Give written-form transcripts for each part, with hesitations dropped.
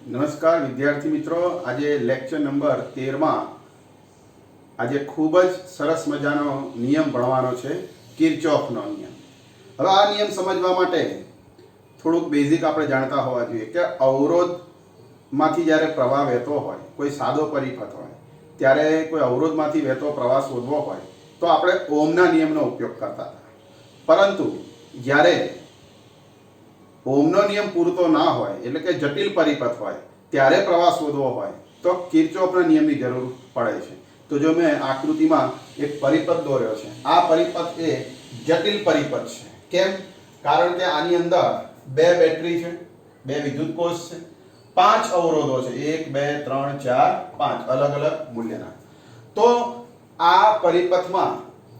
નમસ્કાર વિદ્યાર્થી મિત્રો, આજે લેક્ચર નંબર 13 આજે ખૂબ જ સરસ મજાનો નિયમ ભણવાનો છે, કિર્ચોફનો નિયમ. હવે આ નિયમ સમજવા માટે થોડુંક બેઝિક આપણે જાણતા હોવા જોઈએ કે અવરોધમાંથી જ્યારે પ્રવાહ વહેતો હોય, કોઈ સાદો પરિપથ હોય, ત્યારે કોઈ અવરોધમાંથી વહેતો પ્રવાહ શોધવો હોય તો આપણે ઓહમના નિયમનો ઉપયોગ કરતા હતા. પરંતુ જ્યારે ઓહમનો નિયમ પૂરતો ના હોય, એટલે કે જટિલ પરિપથ હોય, ત્યારે પ્રવાહ શોધવો હોય તો કિર્ચોફના નિયમની જરૂર પડે છે. તો જો મેં આકૃતિમાં એક પરિપથ દોર્યો છે, આ પરિપથ એ જટિલ પરિપથ છે. કેમ? કારણ કે આની અંદર બે બેટરી છે, બે વિદ્યુત કોષ છે, 5 અવરોધો છે, 1 2 3 4 5 અલગ અલગ મૂલ્યના. તો આ પરિપથમાં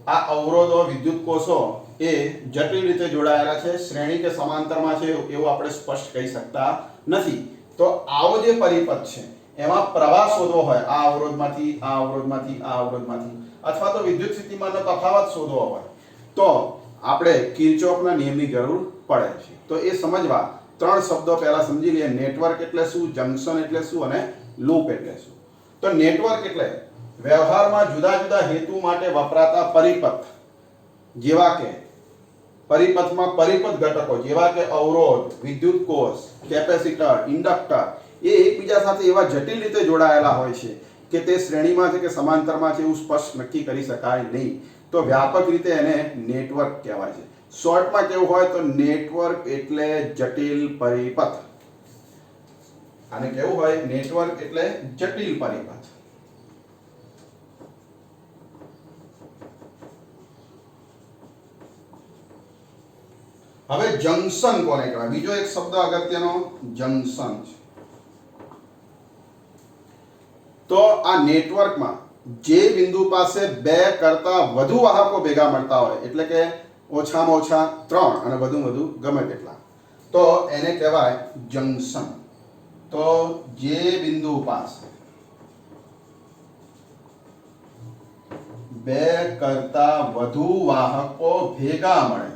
આ અવરોધો વિદ્યુત કોષો એ જટિલ રીતે જોડાયેલા છે, શ્રેણી કે સમાંતરમાં છે એવું આપણે સ્પષ્ટ કહી શકતા નથી. તો આવો જે પરિપથ છે એમાં પ્રવાહ શોધવો હોય, આ અવરોધમાંથી આ અવરોધમાંથી આ અવરોધમાંથી, અથવા તો વિદ્યુત સ્થિતિમાનનો તફાવત શોધવો હોય તો આપણે કિર્ચોફના નિયમની જરૂર પડે છે. તો એ સમજવા ત્રણ શબ્દો પહેલા સમજી લઈએ. નેટવર્ક એટલે શું, જંકશન એટલે શું અને લૂપ એટલે શું. તો નેટવર્ક એટલે વ્યવહારમાં જુદા જુદા હેતુ માટે વપરાતા પરિપથ, જેવા કે પરિપથમાં પરિપથ ઘટકો જેવા કે અવરોધ, વિદ્યુત કોષ, કેપેસિટર, ઇન્ડક્ટર એ એકબીજા સાથે એવા જટિલ રીતે જોડાયેલા હોય છે કે તે શ્રેણીમાં છે કે સમાંતરમાં છે એવું સ્પષ્ટ નક્કી કરી શકાય નહીં. તો વ્યાપક રીતે એને નેટવર્ક કહેવાય છે. શોર્ટમાં કેવું હોય તો નેટવર્ક એટલે જટિલ પરિપથ. આને કેવું હોય? નેટવર્ક એટલે જટિલ પરિપથ. હવે જંકશન કોને કહેવાય? બીજો એક શબ્દ અગત્યનો જંકશન છે. તો આ નેટવર્કમાં જે બિંદુ પાસે બે કરતા વધુ વાહકો ભેગા મળતા હોય, એટલે કે ઓછામાં ઓછા 3 અને વધુ ગમે તેટલા, તો એને કહેવાય જંકશન. તો જે બિંદુ પાસે બે કરતા વધુ વાહકો ભેગા મળે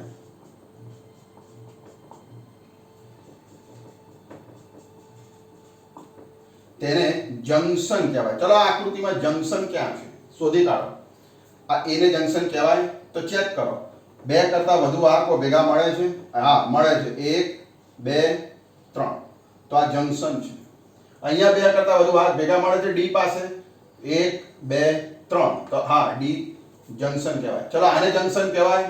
તેને જંકશન કહેવાય. ચલો આ આકૃતિમાં જંકશન ક્યાં છે શોધી કાઢો. આ એ ને જંકશન કહેવાય તો ચેક કરો. બે કરતા વધુ વાહકો ભેગા મળે છે? હા, મળે છે. 1 2 3. તો આ જંકશન છે. અહીંયા બે કરતા વધુ વાહક ભેગા મળે છે ડી પાસે, 1 2 3. તો હા, ડી જંકશન કહેવાય. ચલો આને જંકશન કહેવાય?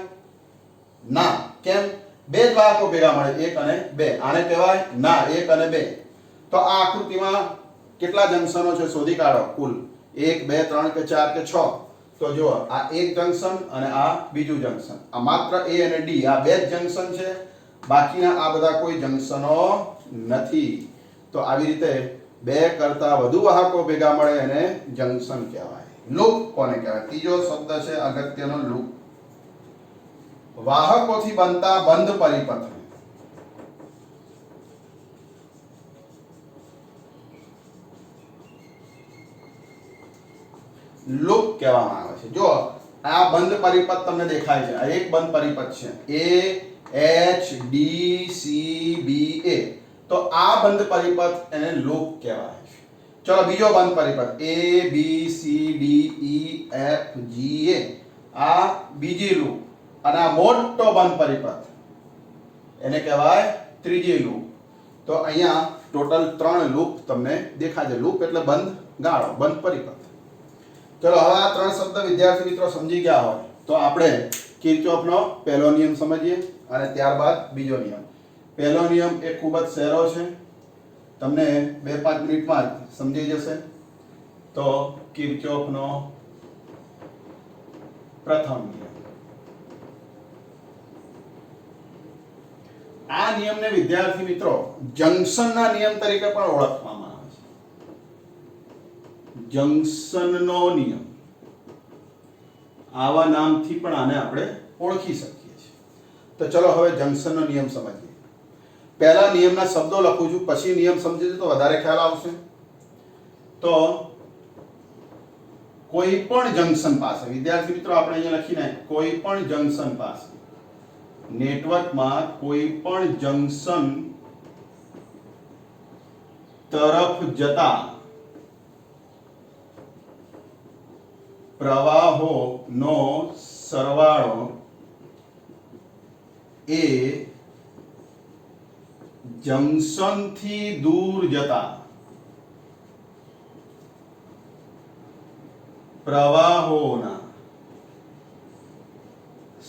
ના. કેમ? બે જ વાહકો ભેગા મળે, 1 અને 2. આને કહેવાય? ના, 1 અને 2. તો આ આકૃતિમાં કેટલા જંકશનો છે શોધી કાઢો. કુલ 1 2 3 કે 4 કે 6. તો જુઓ, આ એક જંકશન અને આ બીજું જંકશન. આ માત્ર એ અને ડી આ બે જ જંકશન છે, બાકીના આ બધા કોઈ જંકશનો નથી. તો આવી રીતે બે કરતા વધુ વાહકો ભેગા મળે એને જંકશન કહેવાય. લૂપ કોને કહેવાય? ત્રીજો શબ્દ છે અગત્યનો, લૂપ. વાહકોથી બનતા બંધ પરિપથ લૂપ કહેવામાં આવે છે. જો આ બંધ પરિપથ તમને દેખાય છે, આ એક બંધ પરિપથ છે, A H D C B A. તો આ બંધ પરિપથ એને લૂપ કહેવાય છે. ચલો બીજો બંધ પરિપથ A B C D E F G A. આ બીજી લૂપ. અને આ મોટો બંધ પરિપથ એને કહેવાય ત્રીજી લૂપ. તો અહીંયા ટોટલ 3 લૂપ તમને દેખાય છે. લૂપ એટલે બંધ ગાળો, બંધ પરિપથ. ચલો હવે આ 3 શબ્દ વિદ્યાર્થી મિત્રો સમજી ગયા હોય તો આપણે કિર્ચોફનો પહેલો નિયમ સમજીએ અને ત્યારબાદ બીજો નિયમ. પહેલો નિયમ એ ખૂબ જ સહેલો છે, તમને 2-5 મિનિટમાં જ સમજી જશે. તો કિર્ચોફનો પ્રથમ નિયમ. આ નિયમને વિદ્યાર્થી મિત્રો જંકશનના નિયમ તરીકે પણ ઓળખવામાં આવે છે. જંકશનનો નિયમ આવા નામથી પણ આને આપણે ઓળખી શકીએ છીએ. તો ચલો હવે જંકશનનો નિયમ સમજીએ. પહેલા નિયમના શબ્દો લખું છું, પછી નિયમ સમજીશું તો વધારે ખ્યાલ આવશે. તો કોઈ પણ જંકશન પાસે, વિદ્યાર્થી મિત્રો આપણે અહીંયા લખીને, કોઈ પણ જંકશન પાસે, નેટવર્કમાં કોઈ પણ જંકશન તરફ જતા પ્રવાહોનો સરવાળો એ જંકશનથી દૂર જતા પ્રવાહોના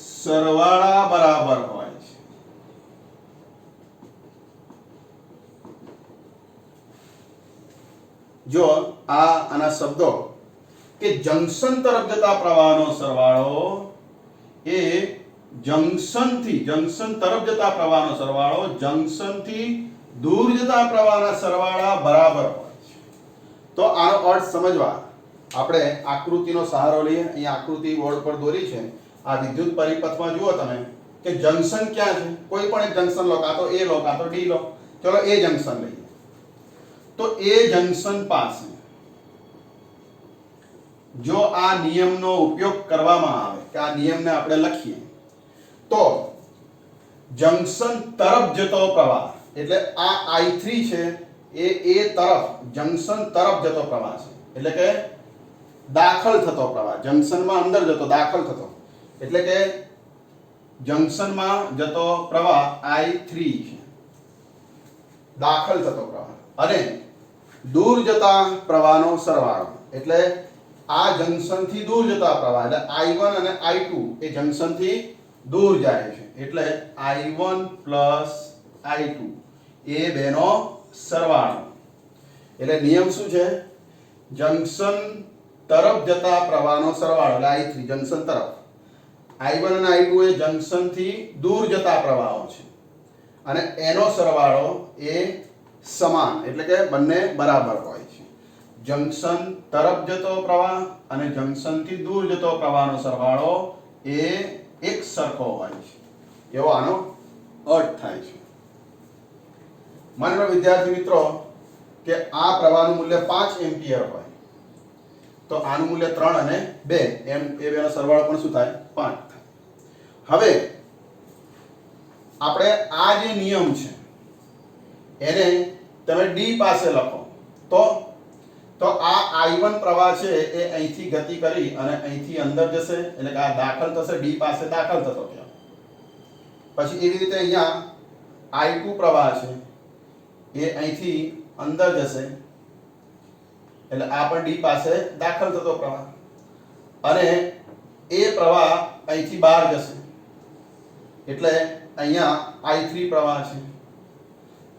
સરવાળા બરાબર હોય છે. જો આના શબ્દો કે જંકશન તરફ જતા પ્રવાહનો સરવાળો એ જંકશન તરફ જતા પ્રવાહનો સરવાળો જંકશનથી દૂર જતા પ્રવાહના સરવાળા બરાબર હોય છે. તો આનો અર્થ સમજવા આપણે આકૃતિનો સહારો લઈએ. અહીંયા આકૃતિ બોર્ડ પર દોરી છે. આ વિદ્યુત પરિપથમાં જુઓ તમે કે જંકશન ક્યાં છે. કોઈ પણ એક જંકશન લો, કાં તો એ લો કાં તો ડી લો. ચલો એ જંકશન લઈએ. તો એ જંકશન પાસે જો આ નિયમનો ઉપયોગ કરવામાં આવે કે આ નિયમને આપણે લખીએ તો જંકશન તરફ જતો પ્રવાહ એટલે આ I3 છે એ તરફ જંકશન તરફ જતો પ્રવાહ છે. એટલે કે દાખલ થતો પ્રવાહ, જંકશનમાં અંદર જતો, દાખલ થતો, એટલે કે જંકશનમાં જતો પ્રવાહ I3 છે, દાખલ થતો પ્રવાહ. અને દૂર જતા પ્રવાહનો સરવાળો એટલે આ જંકશનથી દૂર જતા પ્રવાહ એટલે I1 અને I2 એ જંકશનથી દૂર જાય છે એટલે I1 I2 એ બેનો સરવાળો. એટલે નિયમ શું છે? જંકશન તરફ જતા પ્રવાહનો સરવાળો એટલે I3 જંકશન તરફ, I1 અને I2 એ જંકશનથી દૂર જતા પ્રવાહો છે અને એનો સરવાળો એ સમાન એટલે કે બંને બરાબર હોય છે. જંકશન તરફ જતો પ્રવાહ અને જંકશનથી દૂર જતો પ્રવાહનો સરવાળો એ એક સરખો હોય છે એવો આનો અર્થ થાય છે. માની લો વિદ્યાર્થી મિત્રો કે આ પ્રવાહનું મૂલ્ય 5 એમ્પિયર હોય તો આનું મૂલ્ય 3 અને 2 એમ એ બેનો સરવાળો પણ શું થાય? 5 થાય. હવે આપણે આ જે નિયમ છે એને તમે ડી પાસે લખો તો આ I1 પ્રવાહ છે એ અહીંથી ગતિ કરી અને અહીંથી અંદર જશે એટલે કે આ દાખલ થશે, ડી પાસે દાખલ થતો ગયો. પછી એવી રીતે અહીંયા I2 પ્રવાહ છે એ અહીંથી અંદર જશે એટલે આ પણ ડી પાસે દાખલ થતો પ્રવાહ અને એ પ્રવાહ અહીંથી બહાર જશે એટલે અહીંયા I3 પ્રવાહ છે.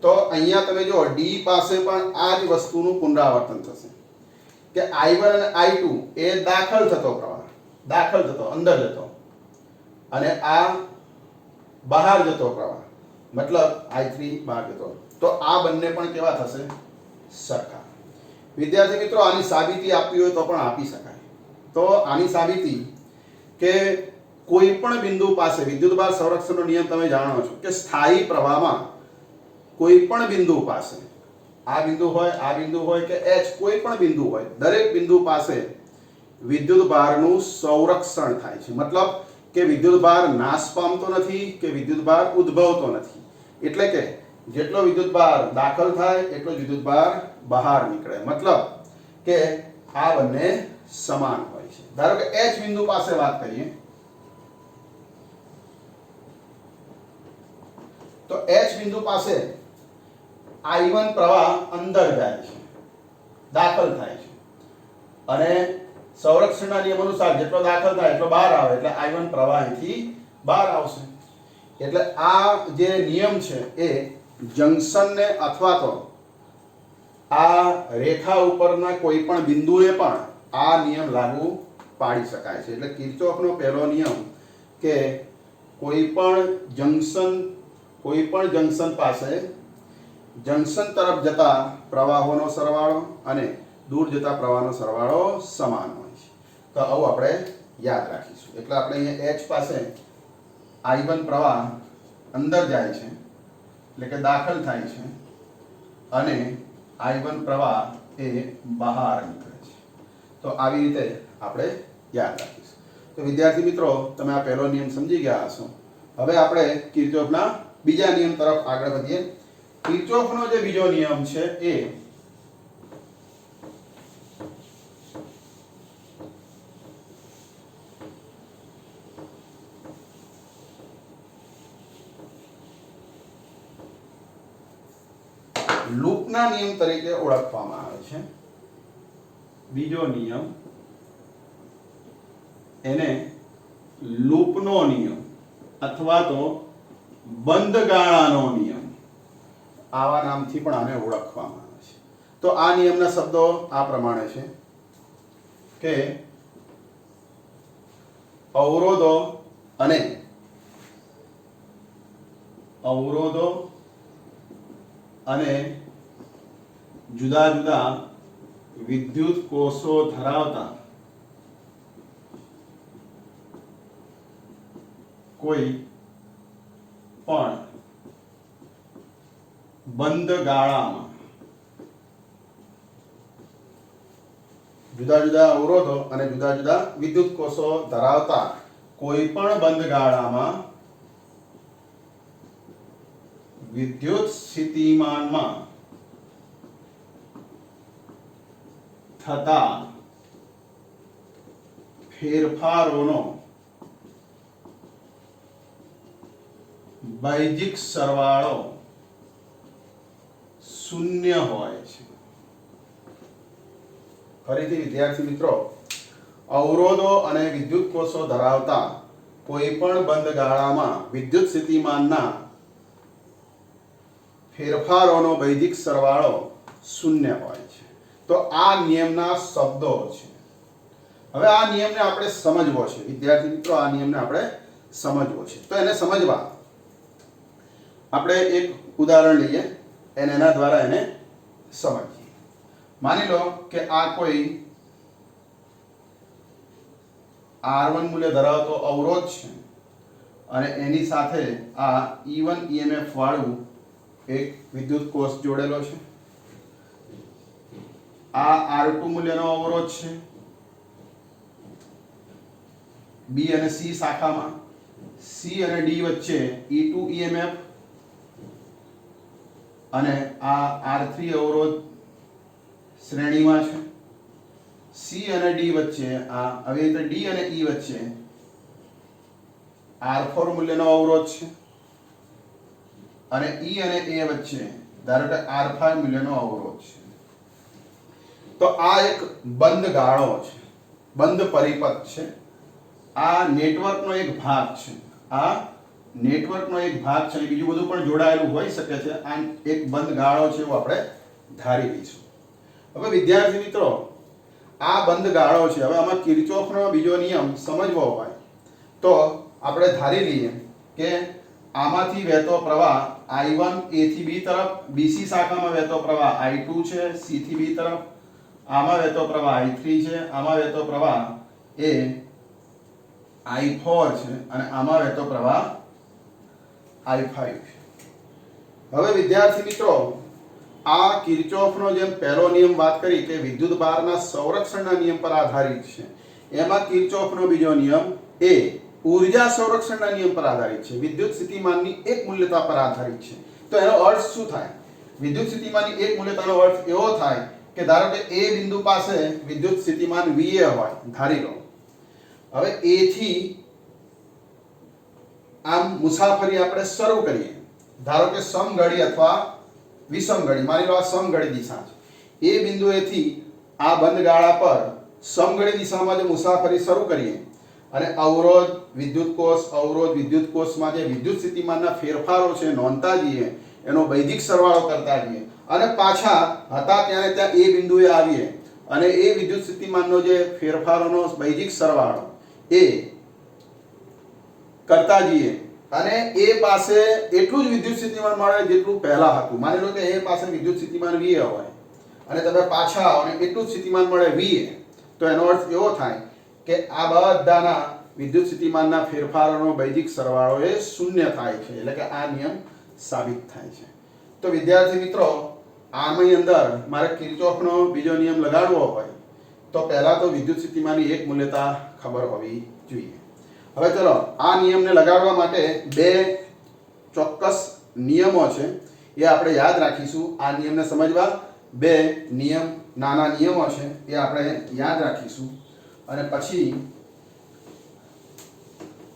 તો અહીંયા તમે જો ડી પાસે પણ આ જ વસ્તુનું પુનરાવર્તન થશે કે I1 અને I2 એ દાખલ થતો પ્રવાહ, દાખલ થતો, અંદર જતો, અને આ બહાર જતો પ્રવાહ મતલબ I3 બહાર જતો. તો આ બંને પણ કેવા થશે? સરખા. વિદ્યાર્થી મિત્રો આની સાબિતી આપવી હોય તો પણ આપી શકાય. તો આની સાબિતી કે કોઈ પણ બિંદુ પાસે વિદ્યુતભાર સંરક્ષણનો નિયમ તમે જાણો છો કે સ્થાયી પ્રવાહમાં કોઈ પણ બિંદુ પાસે, આ બિંદુ હોય કે H કોઈ પણ બિંદુ હોય, દરેક બિંદુ પાસે વિદ્યુતભારનું સંરક્ષણ થાય છે. મતલબ કે વિદ્યુતભાર નાશ પામતો નથી કે વિદ્યુતભાર ઉદ્ભવતો નથી. એટલે કે જેટલો વિદ્યુતભાર દાખલ થાય એટલો જ વિદ્યુતભાર બહાર નીકળે. મતલબ કે આ બંને સમાન હોય છે. ધારો કે H બિંદુ પાસે વાત કરીએ તો H બિંદુ પાસે I1 પ્રવાહ અંદર જાય છે, દાખલ થાય છે અને સંરક્ષણના નિયમ અનુસાર જેટલો દાખલ થાય એટલો બહાર આવે એટલે I1 પ્રવાહ અહીંથી બહાર આવશે. એટલે આ જે નિયમ છે એ જંકશનને અથવા તો આ રેખા ઉપરના કોઈ પણ બિંદુએ પણ આ નિયમ લાગુ પાડી શકાય છે. એટલે કિર્ચોફનો પહેલો નિયમ કે કોઈ પણ જંકશન પાસે જંકશન તરફ જતા પ્રવાહોનો સરવાળો અને દૂર જતા પ્રવાહનો સરવાળો સમાન હોય છે. તો આવું આપણે યાદ રાખીશું. એટલે આપણે અહીંયા H પાસે I1 પ્રવાહ અંદર જાય છે એટલે કે દાખલ થાય છે અને I1 પ્રવાહ એ બહાર નીકળે છે. તો આવી રીતે આપણે યાદ રાખીશું. તો વિદ્યાર્થી મિત્રો તમે આ પહેલો નિયમ સમજી ગયા હશો. હવે આપણે કિર્ચોફના બીજા નિયમ તરફ આગળ વધીએ. કિર્ચોફનો જે બીજો નિયમ છે એ લૂપના નિયમ તરીકે ઓળખવામાં આવે છે. બીજો નિયમ એને લૂપનો નિયમ અથવા તો બંધ ગાળાનો નિયમ આવા નામથી પણ આને ઓળખવામાં આવે છે. તો આ નિયમના શબ્દો આ પ્રમાણે છે કે અવરોધો અને જુદા જુદા વિદ્યુત કોષો ધરાવતા કોઈ પણ બંધ ગાળામાં જુદા જુદા અવરોધો અને જુદા જુદા વિદ્યુત કોષો ધરાવતા કોઈ પણ બંધ ગાળામાં વિદ્યુત સ્થિતિમાનમાં થતા ફેરફારોનો બાહ્યિક સરવાળો શૂન્ય હોય છે. ફરીથી વિદ્યાર્થી મિત્રો, અવરોધો અને વિદ્યુત કોષો ધરાવતા કોઈ પણ બંધ ગાળામાં વિદ્યુત સ્થિતિમાનના ફેરફારોનો બાહ્યિક સરવાળો શૂન્ય હોય છે. તો આ નિયમના શબ્દો છે. હવે આ નિયમને આપણે સમજવો છે વિદ્યાર્થી મિત્રો, આ નિયમને આપણે સમજવો છે. તો એને સમજવા આપણે એક ઉદાહરણ લઈએ અને એના દ્વારા એને સમજીએ. માની લો કે આ કોઈ R1 મૂલ્ય ધરાવતો અવરોધ છે અને એની સાથે આ E1 EMF વાળું એક વિદ્યુત કોષ જોડેલો છે. આ R2 મૂલ્યનો અવરોધ છે B અને C શાખામાં. C અને D વચ્ચે E2 EMF અને આ R3 અવરોધ શ્રેણીમાં છે. C અને D વચ્ચે હવે D અને E વચ્ચે R4 મૂલ્યનો અવરોધ છે અને E અને A વચ્ચે ધારો કે R5 મૂલ્યનો અવરોધ છે. તો આ એક બંધ ગાળો છે, બંધ પરિપથ છે. આ નેટવર્કનો એક ભાગ છે. આ નેટવર્કનો એક ભાગ છે. બીજું બધું પણ જોડાયેલું હોઈ શકે છે. આ એક બંધ ગાળો છે એવું આપણે ધારી લઈશું. હવે વિદ્યાર્થી મિત્રો, આ બંધ ગાળો છે. હવે આમાં કિર્ચોફનો બીજો નિયમ સમજવો હોય તો આપણે ધારી લઈએ કે આમાંથી વહેતો પ્રવાહ I1 A થી B તરફ, BC શાખામાં વહેતો પ્રવાહ I2 છે C થી B તરફ, આમાં વહેતો પ્રવાહ I3 છે, આમાં વહેતો પ્રવાહ એ I4 છે અને આમાં વહેતો પ્રવાહ I5 છે. હવે વિદ્યાર્થી મિત્રો, આ કિર્ચોફનો જેમ પહેલો નિયમ વાત કરી કે વિદ્યુતભારના સંરક્ષણના નિયમ પર આધારિત છે, એમાં કિર્ચોફનો બીજો નિયમ એ ઊર્જા સંરક્ષણના નિયમ પર આધારિત છે, વિદ્યુત સ્થિતિમાનની એક મૂલ્યતા પર આધારિત છે. તો એનો અર્થ શું થાય? વિદ્યુત સ્થિતિમાનની એક મૂલ્યતાનો અર્થ એવો થાય કે ધારો કે A બિંદુ પાસે વિદ્યુત સ્થિતિમાન VA હોય, ધારી લો. હવે A થી આમ મુસાફરી આપણે શરૂ કરીએ. ધારો કે સમઘડી અથવા વિષમઘડી, માની લો આ સમઘડી દિશા છે. એ બિંદુએથી આ બંધ ગાળા પર સમઘડી દિશામાં જો મુસાફરી શરૂ કરીએ અને અવરોધ વિદ્યુત કોષમાં જે વિદ્યુત સ્થિતિમાનના ફેરફારો છે નોંધતા જઈએ, એનો વૈદિક સરવાળો કરતા જઈએ અને પાછા હતા ત્યાં એ બિંદુએ આવીએ અને એ વિદ્યુત સ્થિતિમાનનો જે ફેરફારોનો વૈદિક સરવાળો એ કરતા જઈએ અને એ પાસે એટલું જ વિદ્યુત સ્થિતિમાન મળે જેટલું પહેલા હતું. માની લો કે એ પાસે વિદ્યુત સ્થિતિમાન VA હોય અને તમે પાછા આવો અને એટલું જ સ્થિતિમાન મળે VA, તો એનો અર્થ એવો થાય કે આ બધાના વિદ્યુત સ્થિતિમાનના ફેરફારોનો વૈદિક સરવાળો એ શૂન્ય થાય છે. એટલે કે આ નિયમ સાબિત થાય છે. તો વિદ્યાર્થી મિત્રો, આની અંદર મારે કિર્ચોફનો બીજો નિયમ લગાડવો હોય તો પહેલા તો વિદ્યુત સ્થિતિમાનની એક મૂલ્યતા ખબર હોવી જોઈએ. હવે ચલો આ નિયમને લગાડવા માટે બે ચોક્કસ નિયમો છે એ આપણે યાદ રાખીશું. આ નિયમને સમજવા બે નાના નિયમો છે એ આપણે યાદ રાખીશું અને પછી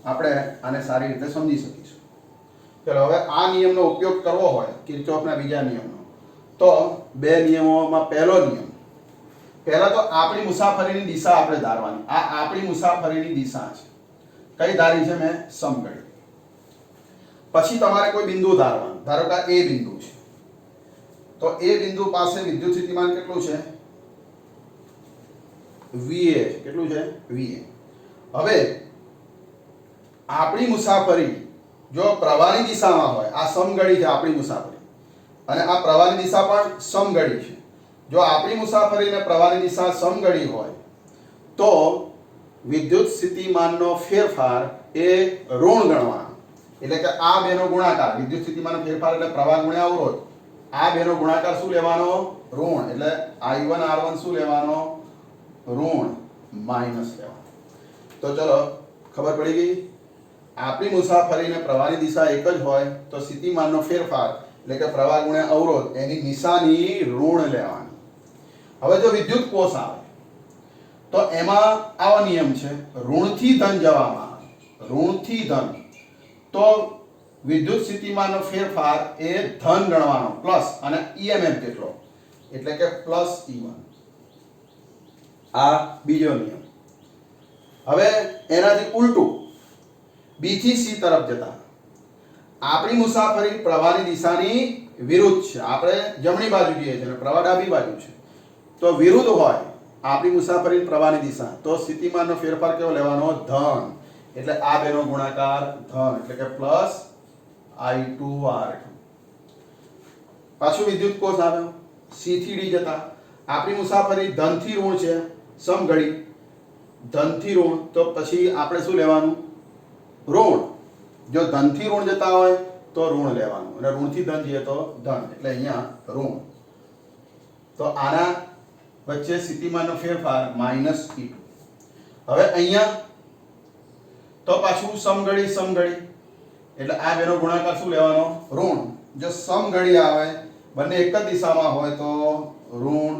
આપણે આને સારી રીતે સમજી શકીશું. ચલો હવે આ નિયમનો ઉપયોગ કરવો હોય કિર્ચોફના બીજા નિયમનો, તો બે નિયમોમાં પહેલો નિયમ, પહેલા તો આપણી મુસાફરીની દિશા આપણે ધારવાની. આ આપણી મુસાફરીની દિશા છે. કઈ ધારી છે મેં? સમઘડી. પછી તમારે કોઈ બિંદુ ધારવાનું. ધારો કે એ બિંદુ છે, તો એ બિંદુ પાસે વિદ્યુત સ્થિતિમાન કેટલું છે? VA. કેટલું છે? VA. હવે આપણી મુસાફરી જો પ્રવાહની દિશામાં હોય, આ સમઘડી છે આપણી મુસાફરી, અને આ પ્રવાહની દિશા પણ સમઘડી છે. જો આપણી મુસાફરી અને પ્રવાહની દિશા સમઘડી હોય તો વિદ્યુત સ્થિતિમાનનો ફેરફાર એ ઋણ ગણવાનો. એટલે કે આ બેનો ગુણાકાર, વિદ્યુત સ્થિતિમાનનો ફેરફાર એટલે પ્રવાહ ગુણ્યા અવરોધ, આ બેનો ગુણાકાર શું લેવાનો? ઋણ. એટલે I1 R1 શું લેવાનો? ઋણ માઈનસ લેવાનો. તો ચલો ખબર પડી ગઈ. આપણી મુસાફરી અને પ્રવાહની દિશા એક જ હોય તો સ્થિતિમાનનો ફેરફાર એટલે કે પ્રવાહ ગુણ્યા અવરોધ એની નિશાની ઋણ લેવાની. હવે જો વિદ્યુત કોષ આવે તો એમાં આવો નિયમ છે, ઋણથી ધન જવામાં આવે, ઋણથી ધન, તો વિદ્યુત સ્થિતિમાનનો ફેરફાર એ ધન ગણવાનો, પ્લસ, અને EMF જેટલો, એટલે કે પ્લસ E1. આ બીજો નિયમ. હવે એનાથી ઉલટું, B થી C તરફ જતા આપણી મુસાફરી પ્રવાહની દિશાની વિરુદ્ધ છે. આપણે જમણી બાજુ જઈએ છીએ અને પ્રવાહ ડાબી બાજુ છે, તો વિરુદ્ધ હોય આપણી મુસાફરી પ્રવાહની દિશા, તો સ્થિતિમાનનો ફેરફાર કેવો લેવાનો? ધન. એટલે આ બેનો ગુણાકાર ધન, એટલે કે પ્લસ I2 R2. પાછું વિદ્યુત કોષ આવ્યો. C થી D જતા આપણી મુસાફરી ધનથી ઋણ છે, સમઘડી, ધનથી ઋણ, તો પછી આપણે શું લેવાનું? ઋણ. જો ધનથી ઋણ જતા હોય તો ઋણ લેવાનું, અને ઋણથી ધન જઈએ તો ધન, એટલે અહીંયા ઋણ. તો આના વચ્ચે સ્થિતિમાનનો ફેરફાર -E2. હવે અહીંયા તો પાછું સમઘડી સમઘડી, એટલે આ બેનો ગુણાકાર શું લેવાનો? ઋણ. જો સમઘડી આવે, બંને એક જ દિશામાં હોય તો ઋણ.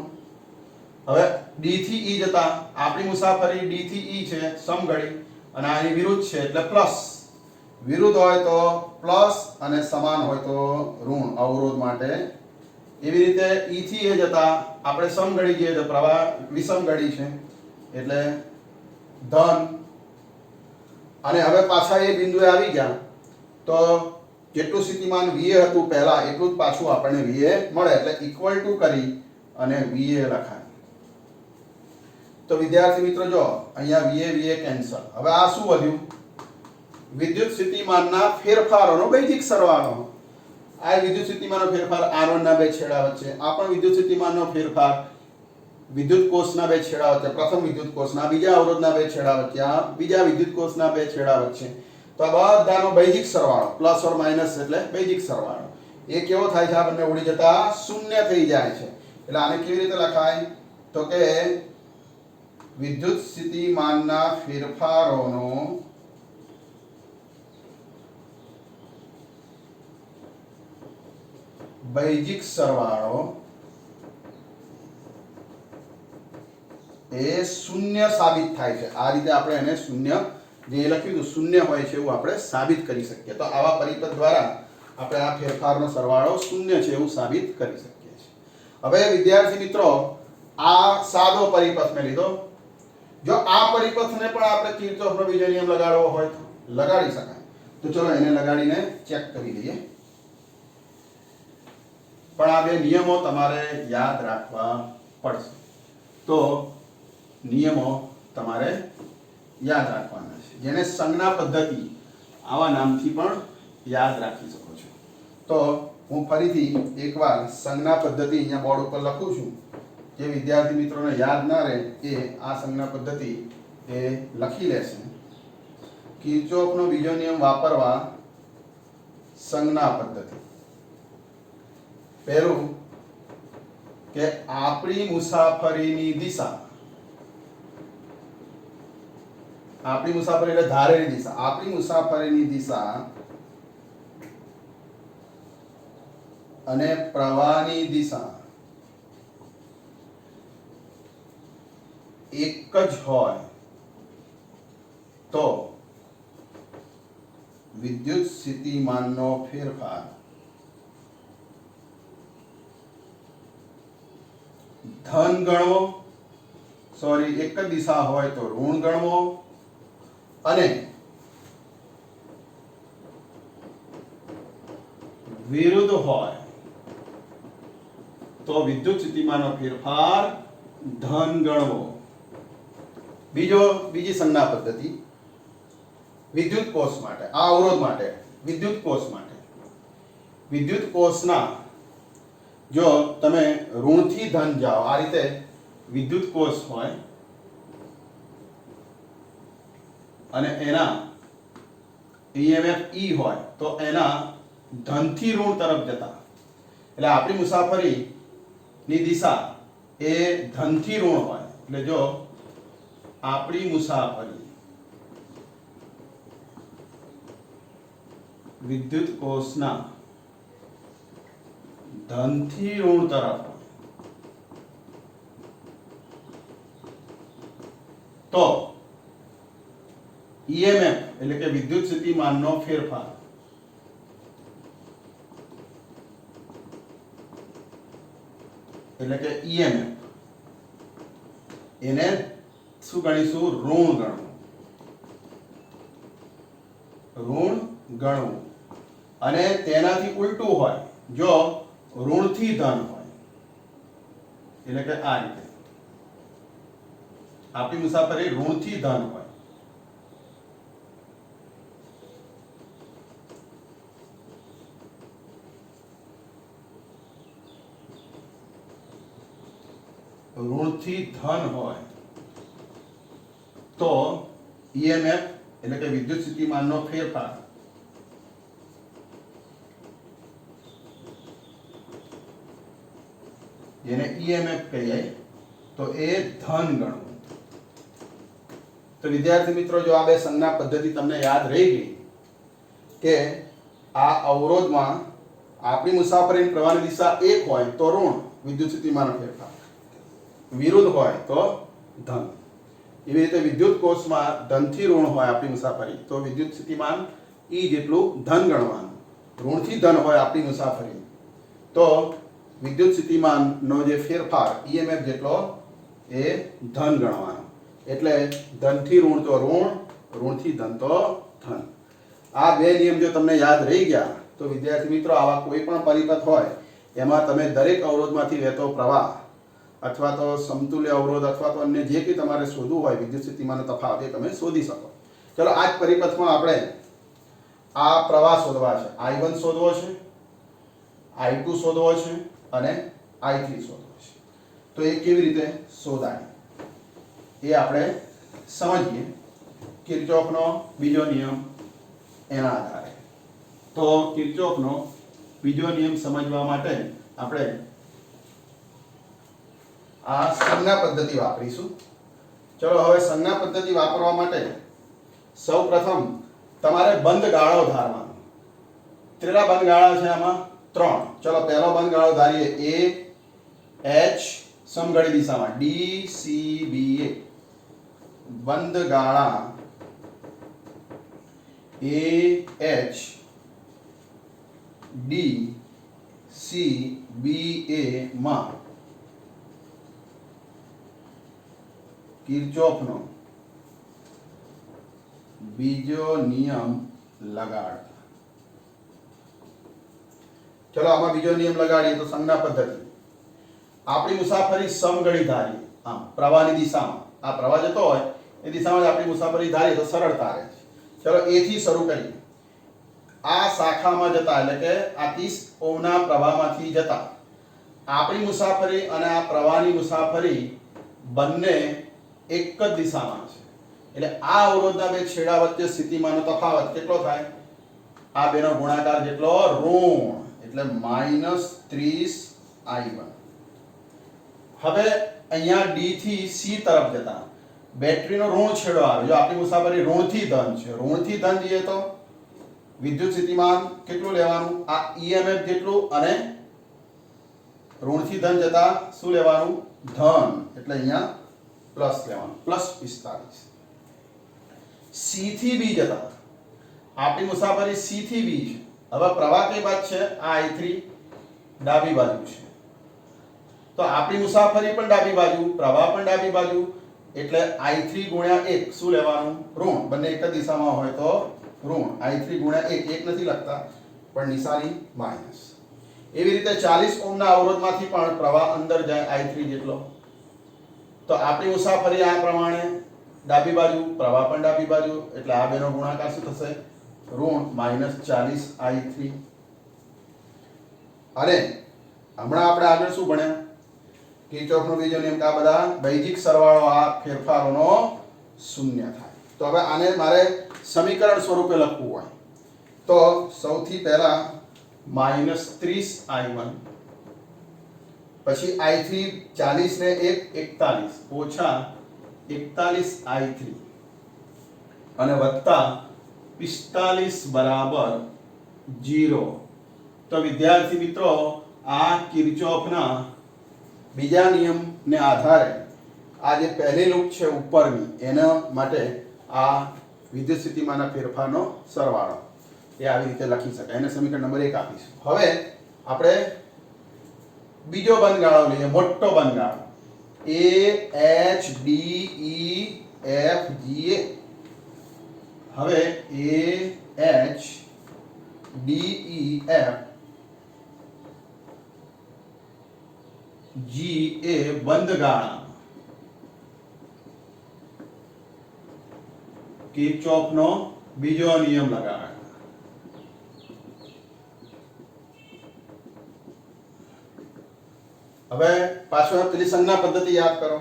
હવે D થી E જતા આપણી મુસાફરી D થી E છે, સમઘડી, અને આની વિરુદ્ધ છે એટલે પ્લસ. વિરુદ્ધ હોય તો પ્લસ અને સમાન હોય તો ઋણ, અવરોધ માટે. એવી રીતે E થી A જતા આપણે સમઘડી જઈએ તો પ્રવાહ વિષમઘડી છે એટલે ધન. અને હવે પાછા એ બિંદુએ આવી ગયા તો જેટલું સ્થિતિમાન VA હતું પહેલા એટલું જ પાછું આપણને VA મળે, એટલે ઇક્વલ ટુ કરી અને VA લખાય. તો વિદ્યાર્થી મિત્રો જો અહીંયા VA કેન્સલ. હવે આ શું વધ્યું? વિદ્યુત સ્થિતિમાનના ફેરફારોનો બૈજિક સરવાળો. આ વિદ્યુત સ્થિતિમાનનો ફેરફાર R1 ના બે છેડા વચ્ચે, આ પણ વિદ્યુત સ્થિતિમાનનો ફેરફાર વિદ્યુત કોષના બે છેડા વચ્ચે, પ્રથમ વિદ્યુત કોષના બીજા અવરોધના બે છેડા વચ્ચે, આ બીજા વિદ્યુત કોષના બે છેડા વચ્ચે. તો આ બધાનો બૈજિક સરવાળો, પ્લસ ઓર માઈનસ એટલે બૈજિક સરવાળો, એ કેવો થાય છે? આ બંને ઉડી જતા શૂન્ય થઈ જાય છે. એટલે આને કેવી રીતે લખાય? તો કે વિદ્યુત સ્થિતિમાનના ફેરફારોનો બૈજિક સરવાળો એ શૂન્ય સાબિત થાય છે. આ રીતે આપણે એને શૂન્ય, જે લખ્યું હતું શૂન્ય હોય છે એવું આપણે સાબિત કરી શકીએ. તો આવા પરિપથ દ્વારા આપણે આ ફેરફારનો સરવાળો શૂન્ય છે એવું સાબિત કરી શકીએ છીએ. હવે વિદ્યાર્થી મિત્રો, આ સાદો પરિપથ મેં લીધો. જો આ પરિપથને પણ આપણે કિર્ચોફનો બીજો નિયમ લગાડવો હોય તો લગાડી શકાય. તો ચલો એને લગાડીને ચેક કરી લઈએ. પણ આ બે નિયમો તમારે યાદ રાખવા પડશે. તો નિયમો તમારે યાદ રાખવાના છે, જેને સંજ્ઞા પદ્ધતિ આવા નામથી પણ યાદ રાખી શકો છો. તો હું ફરીથી એકવાર સંજ્ઞા પદ્ધતિ અહીંયા બોર્ડ ઉપર લખું છું. જે વિદ્યાર્થી મિત્રોને યાદ ના રહે એ આ સંજ્ઞા પદ્ધતિ એ લખી લેશે. કિર્ચોફનો બીજો નિયમ વાપરવા સંજ્ઞા પદ્ધતિ. પહેલું કે આપણી મુસાફરીની દિશા, આપણી મુસાફરી એટલે ધારેલી દિશા, આપણી મુસાફરીની દિશા અને પ્રવાહની દિશા એક જ હોય તો વિદ્યુત સ્થિતિમાનનો ફેરફાર ધન ગણવો, સોરી એક જ દિશા હોય તો ઋણ ગણવો, અને વિરુદ્ધ હોય તો વિદ્યુત સ્થિતિમાનનો ફેરફાર ધન ગણવો. બીજી સંજ્ઞા પદ્ધતિ વિદ્યુત કોષ માટે, આ અવરોધ માટે વિદ્યુત કોષ માટે, વિદ્યુત કોષના જો તમે ઋણથી ધન જાઓ, આ રીતે વિદ્યુત કોષ હોય અને એના EMF E હોય તો એના ધનથી ઋણ તરફ જતા, એટલે આપણી મુસાફરીની દિશા એ ધનથી ઋણ હોય. એટલે જો આપણી મુસાફરી વિદ્યુત કોષના ધનથી ઋણ તરફ તો EMF એટલે કે વિદ્યુત સ્થિતિમાનનો ફેરફાર એટલે કે EMF એને શું ગણીશું? ઋણ ગણવું. ઋણ ગણવું. અને તેનાથી ઉલટું હોય જો ઋણથી ધન હોય, એટલે કે આ રીતે આપણી મુસાફરી ઋણથી ધન હોય ઋણથી ધન હોય તો EMF એટલે કે વિદ્યુત સ્થિતિમાનનો ફેરફાર જેને EMF કહીએ તો એ ધન ગણવું. તો વિદ્યાર્થી મિત્રો, જો આ બે સંજ્ઞા પદ્ધતિ તમને યાદ રહી ગઈ કે આ અવરોધમાં આપણી મુસાફરીની પ્રવાહની દિશા એક હોય તો ઋણ વિદ્યુત સ્થિતિમાનનો ફેરફાર, વિરુદ્ધ હોય તો ધન. એવી રીતે વિદ્યુત કોષમાં ધનથી ઋણ હોય આપણી મુસાફરી તો વિદ્યુત સ્થિતિમાન E જેટલું ધન ગણવાનું. ઋણથી ધન હોય આપણી મુસાફરી તો વિદ્યુત સ્થિતિમાનનો જે ફેરફાર EMF જેટલો એ ધન ગણવાનો. એટલે ધનથી ઋણ તો ઋણ, ઋણથી ધન તો ધન. આ બે નિયમ જો તમને યાદ રહી ગયા તો વિદ્યાર્થી મિત્રો, આવા કોઈ પણ પરિપથ હોય એમાં તમે દરેક અવરોધમાંથી વહેતો પ્રવાહ અથવા તો સમતુલ્ય અવરોધ અથવા તો અન્ય જે કંઈ તમારે શોધવું હોય વિદ્યુત સ્થિતિમાનનો તફાવત એ તમે શોધી શકો. ચલો, આ જ પરિપથમાં આપણે આ પ્રવાહ શોધવા છે. I1 શોધવો છે, I2 શોધવો છે અને I3 શોધવો છે. તો એ કેવી રીતે શોધાય એ આપણે સમજીએ. કિર્ચોફનો બીજો નિયમ એના આધારે. તો કિર્ચોફનો બીજો નિયમ સમજવા માટે આપણે આ સંજ્ઞા પદ્ધતિ વાપરીશું. ચલો, હવે સંજ્ઞા પદ્ધતિ વાપરવા માટે સૌપ્રથમ તમારે બંધ ગાળો ધારવાનો. કેટલા બંધ ગાળા છે આમાં? 3. ચલો, પહેલો બંધ ગાળો ધારીએ AH સમઘડી દિશામાં DCBA. બંધ ગાળા AH DCBA માં કિર્ચોફનો બીજો નિયમ લગાડતા. ચલો, આમાં બીજો નિયમ લગાડીએ તો સંજ્ઞા પદ્ધતિ. આપણી મુસાફરી સમઘડી ધારીએ, આમ પ્રવાહની દિશામાં. આ પ્રવાહ જતો હોય એ દિશામાં જ આપણી મુસાફરી ધારીએ તો સરળતા રહે છે. ચલો, A થી શરૂ કરીએ. આ શાખામાં જતા એટલે કે આ 30 ઓહ્મના પ્રવાહમાંથી જતા આપણી મુસાફરી અને આ પ્રવાહની મુસાફરી બંને એક જ દિશામાં છે. એટલે આ અવરોધના બે છેડા વચ્ચે સ્થિતિમાનનો તફાવત કેટલો થાય? આ બેનો ગુણાકાર જેટલો ઋણ, એટલે -30I1. હવે અહીંયા D થી C તરફ જતા બેટરીનો ઋણ છેડો આવે. જો આપણી મુસાફરી ઋણથી ધન છે, ઋણથી ધન જઈએ તો વિદ્યુત સ્થિતિમાન કેટલું લેવાનું? આ EMF જેટલું, અને ઋણથી ધન જતા શું લેવાનું? ધન. એટલે અહીંયા પ્લસ લેવાનું, +45. C થી B જતા આપણી મુસાફરી C થી B છે. હવે પ્રવાહ કઈ બાજુ છે? આ I3 ડાબી બાજુ છે. તો તો આપણી મુસાફરી પણ ડાબી બાજુ, પ્રવાહ પણ ડાબી બાજુ, એટલે I3 ગુણ્યા 1 શું લેવાનું? ઋણ. બંને એક જ દિશામાં હોય તો ઋણ. I3 ગુણ્યા 1 એક નથી લખતા પણ નિશાની માઈનસ. એવી રીતે 40 ઓહ્મના અવરોધમાંથી પણ પ્રવાહ અંદર જાય I3 જેટલો. તો આપણી મુસાફરી આ પ્રમાણે ડાબી બાજુ, પ્રવાહ પણ ડાબી બાજુ, એટલે આ બેનો ગુણાકાર શું થશે? ઋણ -40I3. અને હમણાં આપણે આગળ શું ભણ્યા? કિર્ચોફનો બીજો નિયમ કે આ બધા વૈજિક સરવાળો, આ ફેરફારોનો શૂન્ય થાય. તો હવે આને મારે સમીકરણ સ્વરૂપે લખવું હોય તો સૌથી પહેલા -30I1, પછી I3 40 ને 1 41 ઓછા 41I3 અને વત્તા 45 બરાબર 0. તો વિદ્યાર્થી મિત્રો, આ કિર્ચોફના બીજા નિયમને આધારે આ જે પહેલી લૂપ છે ઉપરની, એના માટે આ વિદ્યુત સ્થિતિમાનના ફેરફારનો સરવાળો એ આવી રીતે લખી શકાય. એને સમીકરણ નંબર 1 આપીશું. હવે આપણે બીજો બંધગાળો લઈએ, મોટો બંધગાળો AHDEFGA. હવે AHDEFGA બંધગાળા કિર્ચોફનો બીજો નિયમ લગાડો. હવે પાછો પેલી સંજ્ઞા પદ્ધતિ યાદ કરો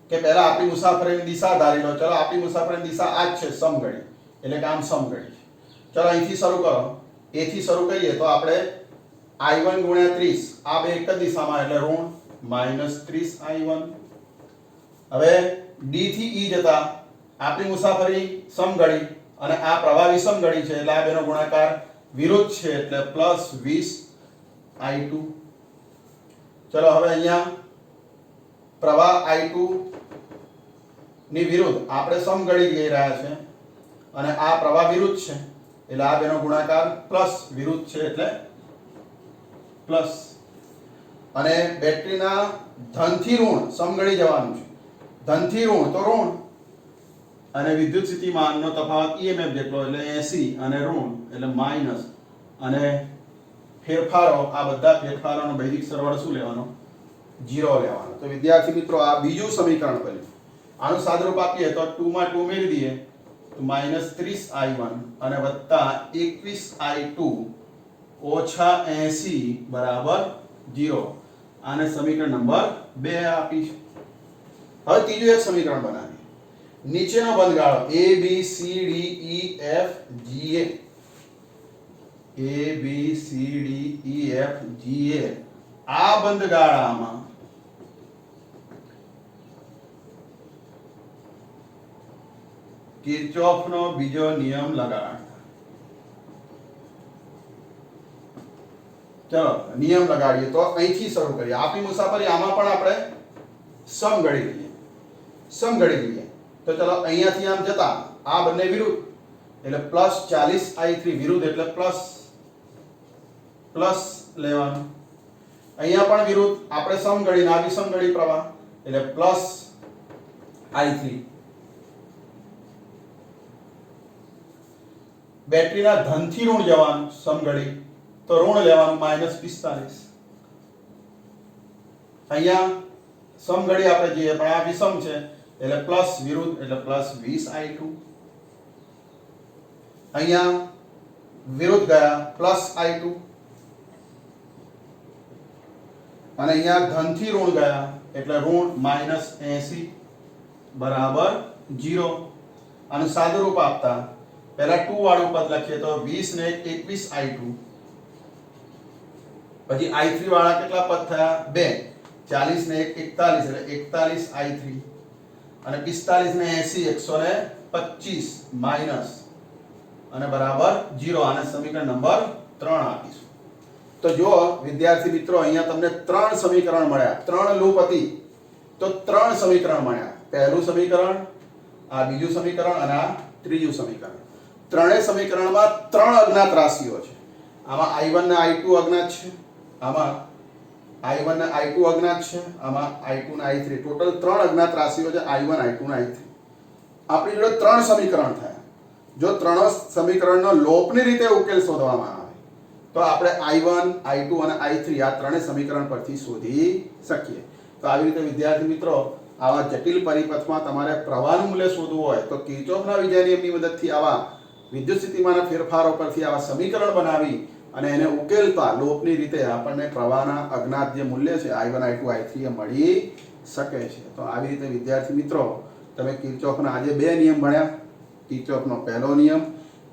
કે પહેલા આપણી મુસાફરીની દિશા ધારી લો. ચલો, આપણી મુસાફરીની દિશા આ જ છે, સમઘડી, એટલે કે આમ સમઘડી. ચલો અહીંથી શરૂ કરો. A થી શરૂ કરીએ તો આપણે I1 ગુણ્યા 30, આ બે એક જ દિશામાં એટલે ઋણ -30I1. હવે D થી E જતા આપણી મુસાફરી સમઘડી અને આ પ્રવાહ વિષમઘડી છે, એટલે આ બેનો ગુણાકાર વિરુદ્ધ છે, એટલે +20I2. ચલો, હવે અહીંયા પ્રવાહ I2 ની વિરુદ્ધ આપણે સમઘડી જઈ રહ્યા છે અને આ પ્રવાહ વિરુદ્ધ છે, એટલે આ બેનો ગુણાકાર પ્લસ વિરુદ્ધ છે એટલે પ્લસ. અને બેટરીના ધનથી ઋણ સમઘડી જવાનું છે. ધનથી ઋણ તો ઋણ, અને વિદ્યુત સ્થિતિમાનનો તફાવત EMF જેટલો એટલે 80 અને ઋણ એટલે માઈનસ. અને ફેરફારો, આ બધા ફેરફારોનો વૈજિક સરવાળો શું લેવાનો? 0 લેવાનો. તો વિદ્યાર્થી મિત્રો, આ બીજું સમીકરણ બન્યું. આનું સાદુરૂપ આપીએ તો 2 માં 2 ઉમેરી દઈએ તો -30I1 અને વત્તા 21I2 ઓછા 80 બરાબર 0. આને સમીકરણ નંબર 2 આપીશું. હવે ત્રીજું એક સમીકરણ બનાવીએ. નીચેનો બંધગાળો ABCDEFGA આ બંધગાળામાં કિર્ચોફનો બીજો નિયમ લગાડ. ચલો, નિયમ લગાડીએ તો અહીંથી શરૂ કરીએ. આપણી મુસાફરી આમાં પણ આપણે સમઘડી લઈએ. તો ચલો, અહીંયાથી આમ જતા આ બંને વિરુદ્ધ એટલે +40I3 વિરુદ્ધ એટલે પ્લસ લેવાનું. અહીંયા પણ વિરુદ્ધ આપણે સમઘડી, આ વિષમઘડી પ્રવાહ એટલે +I3. બેટરીના ધનથી ઋણ જવાનું સમઘડી તો ઋણ લેવાનું -45. અહીંયા સમઘડી આપણે જઈએ પણ આ વિષમ છે એટલે પ્લસ વિરુદ્ધ એટલે +20I2. અહીંયા વિરુદ્ધ ગયા +I2 અને અહીંયા ધનથી ઋણ ગયા એટલે ઋણ -80 બરાબર 0. આનું સાદુરૂપ આપતા પહેલા 2 વાળું પદ લખીએ તો 20 ને 21I2, પછી I3 વાળા કેટલા પદ થયા? 2. 40 ને 41 એટલે 41I3 અને 45 ને 80 125 માઈનસ અને બરાબર 0. આને સમીકરણ નંબર 3 આપીશું. તો જો વિદ્યાર્થી મિત્રો, અહીંયા તમને 3 સમીકરણ મળ્યા. 3 લૂપ હતી તો 3 સમીકરણ મળ્યા. પહેલું સમીકરણ, આ બીજું સમીકરણ અને આ ત્રીજું સમીકરણ. ત્રણેય સમીકરણમાં 3 અજ્ઞાત રાશિઓ છે. આમાં I1 ને I2 અજ્ઞાત છે, આમાં I1 ને I2 અજ્ઞાત છે, આમાં I2 ને I3 ટોટલ 3 અજ્ઞાત રાશિઓ છે, I1 I2 ને I3. આપણી જોડે 3 સમીકરણ થયા. જો 3 સમીકરણનો લોપની રીતે ઉકેલ શોધવામાં આવે તો આપણે I1 I2 અને I3 આ ત્રણેય સમીકરણ પરથી શોધી શકીએ. તો આવી રીતે વિદ્યાર્થી મિત્રો આવા જટિલ પરિપથમાં તમારે પ્રવાહનું મૂલ્ય શોધવું હોય તો કિર્ચોફના વિજય નિયમની મદદથી આવા વિદ્યુત સ્થિતિમાનના ફેરફારો પરથી આવા સમીકરણ બનાવી અને એને ઉકેલતા લોપની રીતે આપણને પ્રવાહના અજ્ઞાત જે મૂલ્ય છે I1 I2 I3 એ મળી શકે છે. તો આવી રીતે વિદ્યાર્થી મિત્રો તમે કિર્ચોફના આજે બે નિયમ ભણ્યા. કિર્ચોફનો પહેલો નિયમ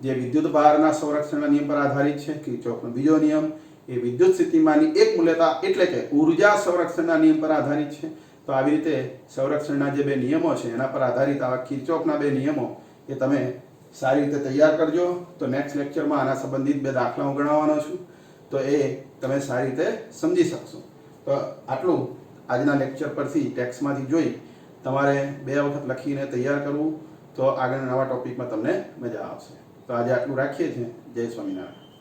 જે વિદ્યુત ભારના સંરક્ષણના નિયમ પર આધારિત છે. કિર્ચોફનો બીજો નિયમ એ વિદ્યુત સ્થિતિમાનની એક મૂલ્યતા એટલે કે ઉર્જા સંરક્ષણના નિયમ પર આધારિત છે. તો આવી રીતે સંરક્ષણના જે બે નિયમો છે એના પર આધારિત આવા કિર્ચોફના બે નિયમો એ તમે સારી રીતે તૈયાર કરજો. તો નેક્સ્ટ લેક્ચરમાં આના સંબંધિત બે દાખલાઓ ગણાવવાનો છું, તો એ તમે સારી રીતે સમજી શકશો. તો આટલું આજના લેક્ચર પરથી ટેક્સ્ટમાંથી જોઈ તમારે બે વખત લખીને તૈયાર કરવું, તો આગળના નવા ટોપિકમાં તમને મજા આવશે. તો આજે આટલું રાખીએ છીએ. જય સ્વામિનારાયણ.